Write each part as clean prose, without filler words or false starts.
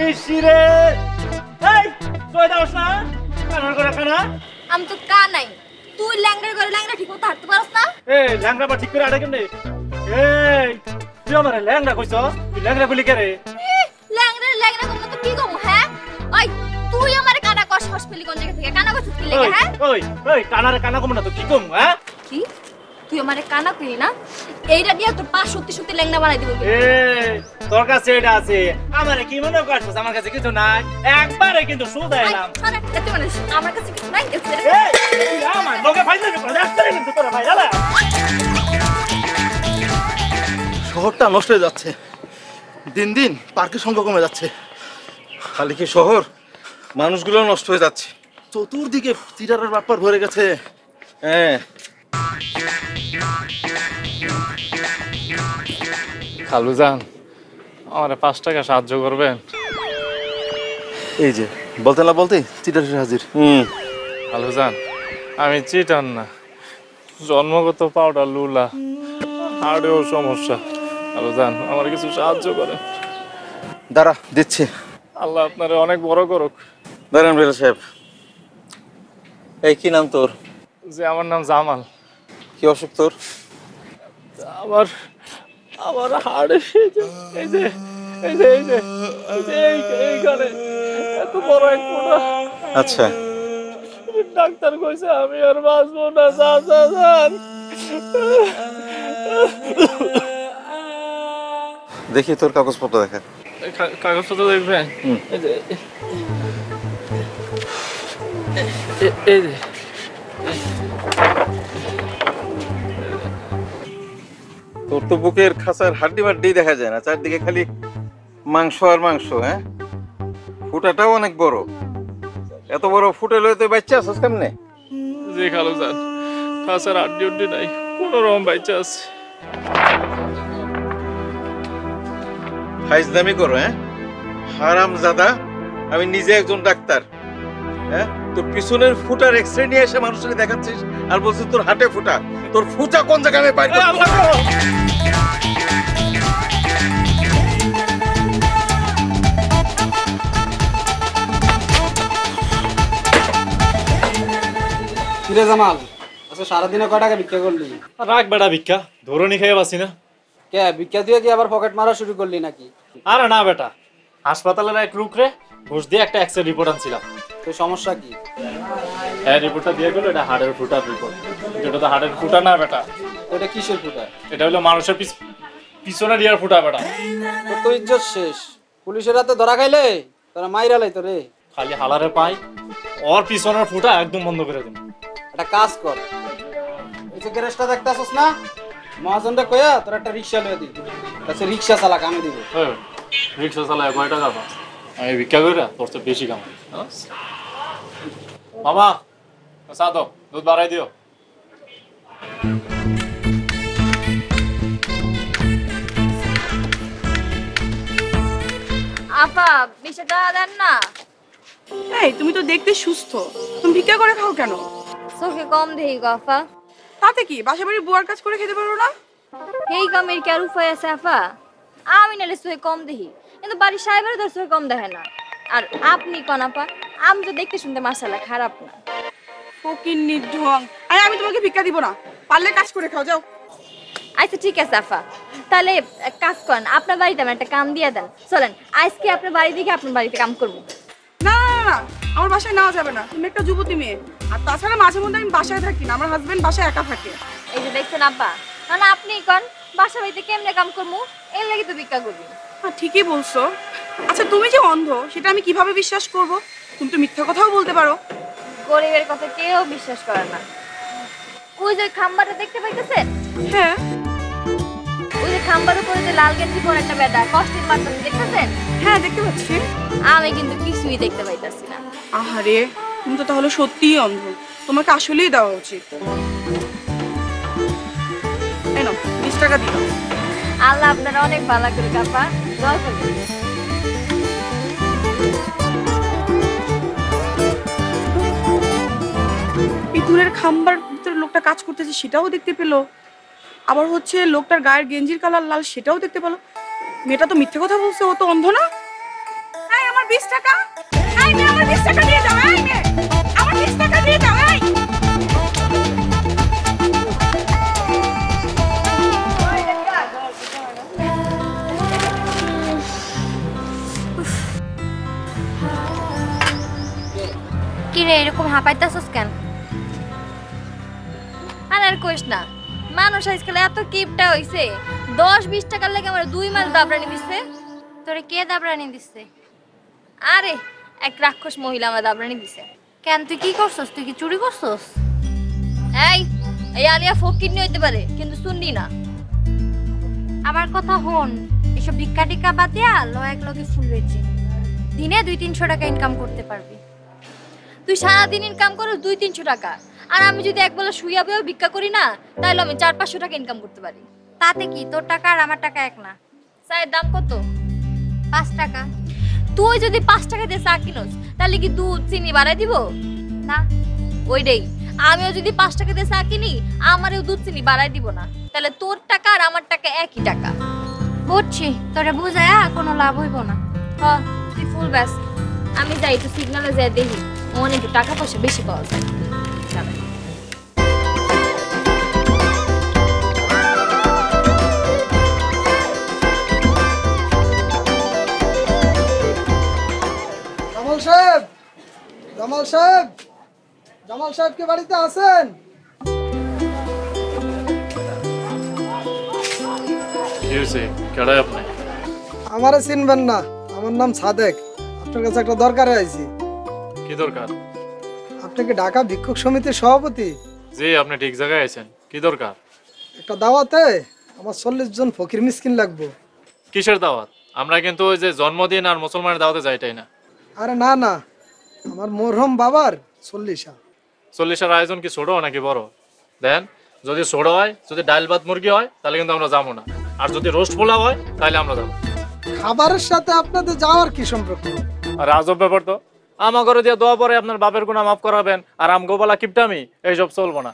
ইসিরে এই তুই দাওস না কানার করে কানা আমি তো কানাই তুই ল্যাংড়া করে ল্যাংড়া ঠিক মতো হাঁটতে পারছ না এই ল্যাংড়া বা ঠিক করে আড়ে কেমনে এই তুই আমার ল্যাংড়া কইছ তুই ল্যাংড়া বলি কে রে ল্যাংড়া ল্যাংড়া কম তো কি কম হ্যাঁ ওই তুই আমারে কানা কস হসপিটালি কোন জায়গা থেকে কানা কস কি লাগে হ্যাঁ ওই ওই কানারে কানা কম না তো কি কম হ্যাঁ কি তুই আমারে কানা কইলি না এইটা দিয়ে তো পা সত্যি সত্যি ল্যাংড়া বানাই দিব এই তোর কাছে এটা আছে আমারে কি মনে করছিস আমার কাছে কিছু নাই একবারে কিন্তু সুদা এলাম আরে এত মানে আমার কাছে কিছু নাই এই আমার লোকে ফাইনাল করে আসতে কিন্তু তোরা ভাই আলা শহরটা নষ্ট হয়ে যাচ্ছে দিন দিন পার্কের সংখ্যা কমে যাচ্ছে খালি কি শহর মানুষগুলো নষ্ট হয়ে যাচ্ছে চতুর্দিকে চিটারের ব্যাপার ভরে গেছে হ্যাঁ খালুজান আমার 5 টাকা সাহায্য করবেন এই যে বলতে না বলতে চিটার হাজির খালুজান আমি চিটার না জন্মগত পাউডার লুলা হাড়েও সমস্যা খালুজান আমার কিছু সাহায্য করেন দাঁড়া দিচ্ছি আল্লাহ আপনারে অনেক বড় করুক দাঁড়ান বেলা সাহেব এই কি নাম তোর যে আমার নাম জামাল কি অসুখ তোর আমার আমার হাড়ে এই যে এই যে এই যে এইখানে এত বড় এক ফোঁটা আচ্ছা ডাক্তার কইছে আমি আর বাঁচবো না জান দেখি তোর কাগজপত্র দেখা কাগজপত্র দেখবেন এই যে এই যে তোর তো বুকের খাঁচার হাড্ডি বাড্ডি দেখা যায় না চারদিকে খালি মাংস আর মাংস হ্যাঁ ফুটাটাও অনেক বড় এত বড় ফুটে লয়ে তুই বাচ্চা আছিস কেমনে জি খালুজান খাসার আড্ডি উড্ডি নাই কোনো রকম বাচ্চা আছে ফাইজলামি করো হ্যাঁ হারাম জাদা আমি নিজে একজন ডাক্তার হ্যাঁ তোর পিছনের ফুটার এক্সরে নিয়ে এসে মানুষের দেখাচ্ছিস আর বলছিস তোর হাটে ফুটা তোর ফুটা কোন জায়গায় আমি পাই কিরে জামাল আচ্ছা সারাদিনে কয় টাকা ভিক্ষা করলি রাখ বেটা ভিক্ষা ধরনি খেয়ে বাসি না কে ভিক্ষা দিয়ে কি আবার পকেট মারা শুরু করলি নাকি আরে না বেটা হাসপাতালের এক রুকরে ঘুষ দিয়ে একটা এক্সরে রিপোর্ট আনছিলাম তোর সমস্যা কি হ্যাঁ রিপোর্টটা দিয়ে গেল এটা হাড়ের ফুটার রিপোর্ট এটা তো হাড়ের ফুটা না বেটা এটা কিসের ফুটা এটা হলো মানুষের পিছনে দিয়ার ফুটা বেটা তোর তো ইজ্জত শেষ পুলিশের হাতে ধরা খাইলে তোরা মাইরা লাই তোরে খালি হালারে পাই ওর পিছনের ফুটা একদম বন্ধ করে দিন একটা কাজ কর এই যে গ্যারেজটা দেখতে আসছ না মহাজনটা কইয়া তোর একটা রিক্সা লয়ে দি তাছাড়া রিক্সা চালাক আমি দিব রিক্সা চালায় কয় টাকা পাস আমি ভিক্ষা করে তোর তো বেশি কামাই মামা চা দাও দুধ বাড়াই দিও আপা 20 টাকা দেন না এই তুমি তো দেখতে সুস্থ তুমি ভিক্ষা করে খাও কেন চোখে কম দেই গো আপা তাতে কি বাসা বাড়ি বুয়ার কাজ করে খেতে পারো না এই কামের কি আর উপায় আছে আপা আমি নালে চোখে কম দেখি কিন্তু বাড়ির সাহেবের তো চোখে কম দেখে না আর আপনি কোন আপা আমি তো দেখতে শুনতে মাশাআল্লাহ খারাপ না ফকির নির্ঢং আরে আমি তোমাকে ভিক্ষা দিব না পারলে কাজ করে খাও যাও আচ্ছা ঠিক আছে আপা তাহলে এক কাজ করেন আপনার বাড়িতে আমার একটা কাম দিয়ে দেন চলেন আজকে আপনার বাড়ি থেকে আপনার বাড়িতে কাম করবো না না না আমার বাসায় নেওয়া যাবে না তুমি একটা যুবতী মেয়ে আর তাছাড়া মাঝে মধ্যে আমি বাসায় থাকি না আমার হাজবেন্ড বাসায় একা থাকে এই যে দেখছেন আব্বা না না আপনি কোন বাসা বাড়িতে কেমনে কাম করবো এর লাগি তো ভিক্ষা করবি হ্যাঁ ঠিকই বলছো আচ্ছা তুমি যে অন্ধ সেটা আমি কিভাবে বিশ্বাস করব তুমি তো মিথ্যা কথাও বলতে পারো গরিবের কথা কেউ বিশ্বাস করে না ওই যে খাম্বাটা দেখতে পাইতেছেন হ্যাঁ ওই যে খাম্বার উপরে যে লাল গেঞ্জি পরে একটা বেটা কষ্টের মাধ্যমে দেখতেছেন হ্যাঁ দেখতে পাচ্ছি আমি কিন্তু কিছুই দেখতে পাইতাছি না আহারে তুমি তো তাহলে সত্যিই অন্ধ তোমাকে আসলেই দেওয়া উচিত এই নাও 20 টাকা দিও আল্লাহ আপনারা অনেক ভালো করে কাপা দোয়া করবেন পিতুলের খাম্বার ভিতরে লোকটা কাজ করতেছে সেটাও দেখতে পেলো আবার হচ্ছে লোকটার গায়ের গেঞ্জির কালার লাল সেটাও দেখতে পেলো মেয়েটা তো মিথ্যে কথা বলছে ও তো অন্ধ না 20 টাকা, এই নে আমার 20 টাকা দিয়ে দাও, এই নে আমার 20 টাকা দিয়ে দাও, এই কি রে এরকম হাঁপাইতেছস কেন? আর কইস না, মানুষ আজকাল এত কিপটা হইছে, 10-20 টাকার লাগে আমার 2 মাস দাবরানি দিচ্ছে। তোরে কে দাবরানি দিছে? আরে এক রাক্ষস মহিলা আমার দাবরানি দিছে। কেন তুই কি করছস? তুই কি চুরি করছস? এই আলিয়া ফকির হইতে পারে কিন্তু শুনলি না। আমার কথা হন, এসব ভিক্ষা টিকা বাদ দিয়া এক লগে ফুল বেচে দিনে 200-300 টাকা ইনকাম করতে পারবি। তুই সারাদিন ইনকাম করস 200-300 টাকা, আর আমি যদি একবেলা শুইয়া বইয়া ভিক্ষা করি না, তাহলে আমি 400-500 টাকা ইনকাম করতে পারি। তাতে কি তোর টাকা আর আমার টাকা এক না? চায়ের দাম কত? 5 টাকা। তুই যদি 5 টাকা দিয়ে চা কিনোস, তাহলে কি দুধ চিনি বাড়াই দিব? না। ওইটাই, আমিও যদি 5 টাকা দিয়ে চা কিনি, আমারও দুধ চিনি বাড়াই দিব না। তাহলে তোর টাকা আর আমার টাকা একই টাকা। বুঝছি, তোরে বুঝায়া কোনো লাভ হইব না। হ্যাঁ, তুই ফুল ব্যাস। আমি যাই একটু সিগনালে যাই দেখি, অনেক একটু টাকা পয়সা বেশি পাওয়া যায়। জামাল সাহেব, জামাল সাহেব, জামাল সাহেব কি বাড়িতে আছেন? আমারে চিনবেন না, আমার নাম সাদেক। আপনার কাছে একটা দরকারে আইছি। কি দরকার? আপনি কি ঢাকা ভিক্ষুক সমিতির সভাপতি? জি, আপনি ঠিক জায়গায় আছেন। কি দরকার? একটা দাওয়াতে আমার 40 জন ফকির মিসকিন লাগবে। কিসের দাওয়াত? আমরা কিন্তু ওই যে জন্মদিন আর মুসলমানের দাওয়াতে যাইটাই না। আরে না না, আমার মরহুম বাবার 40 40-এর আয়োজন কি ছোট নাকি বড়? দেন, যদি ছোট হয়, যদি ডাল ভাত মুরগি হয়, তাহলে কিন্তু আমরা যাবো না। আর যদি রোস্ট পোলাও হয়, তাহলে আমরা যাবো। খাবারের সাথে আপনাদের যাওয়ার কি সম্পর্ক? আর আজব ব্যাপার তো, আমা করে দিয়ে দোয়া পরে আপনার বাপের গুণা মাফ করাবেন, আর আম গোপালা কিপটামি এইসব চলবো না।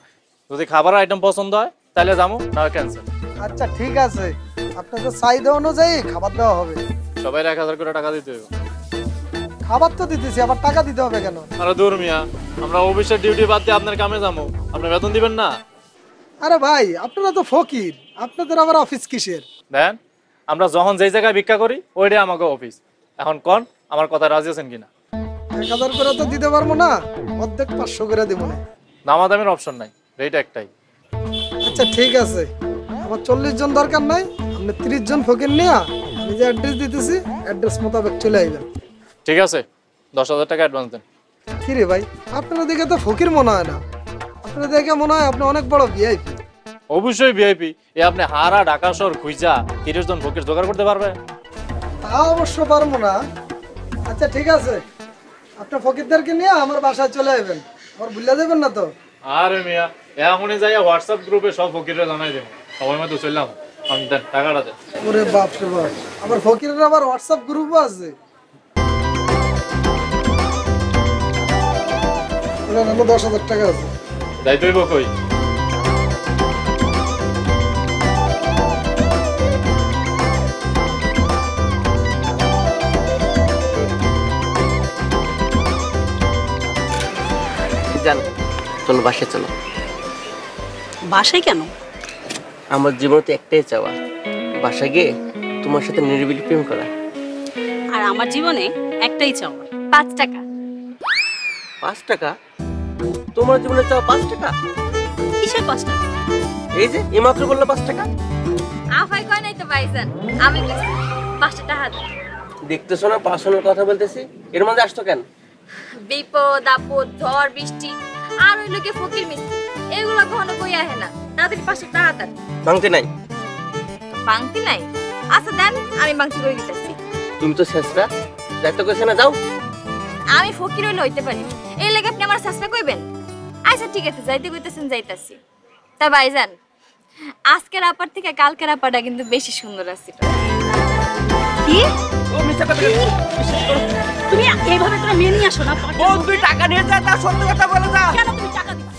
যদি খাবার আইটেম পছন্দ হয়, তাহলে যাবো, না ক্যান্সেল। আচ্ছা ঠিক আছে, আপনাদের চাহিদা অনুযায়ী খাবার দেওয়া হবে। সবাই 1000 করে টাকা দিতে হবে। খাবার তো দিতেছি, আবার টাকা দিতে হবে কেন? আরে দূর মিয়া, আমরা অফিসের ডিউটি বাদ দিয়ে আপনার কামে যাবো, আপনি বেতন দিবেন না? আরে ভাই, আপনারা তো ফকির, আপনাদের আবার অফিস কিসের? দেন, আমরা যখন যেই জায়গায় ভিক্ষা করি, ওইটাই আমাকে অফিস। এখন কোন আমার কথা রাজি আছেন কিনা? 1000 করে তো দিতে পারবো না, অর্ধেক 500 করে দেবো না। দামাদামের অপশন নাই, রেট একটাই। আচ্ছা ঠিক আছে, আমার 40 জন দরকার নাই, আপনি 30 জন ফকির নিয়ে আমি যে অ্যাড্রেস দিতেছি, অ্যাড্রেস মোতাবেক চলে আইবেন। ঠিক আছে, 10,000 টাকা অ্যাডভান্স দেন। কি রে ভাই, আপনারা দেখে তো ফকির মনে হয় না, আপনারা দেখে মনে হয় আপনি অনেক বড় ভিআইপি। অবশ্যই ভিআইপি। এ আপনি হারা ঢাকা শহর খুঁজা 30 জন ফকির জোগাড় করতে পারবে? তা অবশ্য পারবো না। আচ্ছা ঠিক আছে, আপনার ফকিরদেরকে নিয়ে আমার বাসায় চলে আসবেন, আমার ভুলে যাবেন না তো? আরে মিয়া, এখনই যাই হোয়াটসঅ্যাপ গ্রুপে সব ফকিররা জানাই দেবো, সবাই মতো চললাম। আমি দেন টাকাটা দেন। ওরে বাপ রে বাপ, আমার ফকিরের আবার হোয়াটসঅ্যাপ গ্রুপও আছে। ওরা নাকি 10,000 টাকা আছে। যাইতে হইব কই? জান, চলো বাসায় চলো। বাসায় কেন? আমার জীবনে তো একটাই চাওয়া, বাসায় গিয়ে তোমার সাথে নিরিবিলি প্রেম করা। আর আমার জীবনে একটাই চাওয়া, 5 টাকা। 5 টাকা? তোমার জীবনে চাওয়া 5 টাকা? কিসের 5 টাকা? এই যে এইমাত্র বললো 5 টাকা। আফাই কয় নাই তো ভাইজান, আমি কইছি 5 টাকা দেন। দেখতেছো না পার্সোনাল কথা বলতেছি, এর মধ্যে আসতো কেন? বিপদ আপদ ঝড় বৃষ্টি আর ওই লোকে ফকির মিষ্টি এগুলো কখনো কই আহে না। তাড়াতাড়ি 5 টাকা দেন। ভাঙতে নাই? বাংতি নাই? আচ্ছা দেন, আমি বাংতি করে দিতেছি। তুমি তো শেষরা, যাইতে কইছ না, যাও। আমি ফকির হইলে হইতে পারি, এই লাগে আপনি আমার চেষ্টা কইবেন? আচ্ছা ঠিক আছে, যাইতে কইতেছেন যাইতাছি। তা ভাইজান, আজকের আপার থেকে কালকের আপাটা কিন্তু বেশি সুন্দর আছে। কি? ও মিথ্যা কথা বলছো, বিশ্বাস করো। তুমি এইভাবে করে মেনে নিয়ে আসো না। ও তুই টাকা নিয়ে যা, তার সত্য কথা বলে যা। কেন তুমি টাকা দিচ্ছ?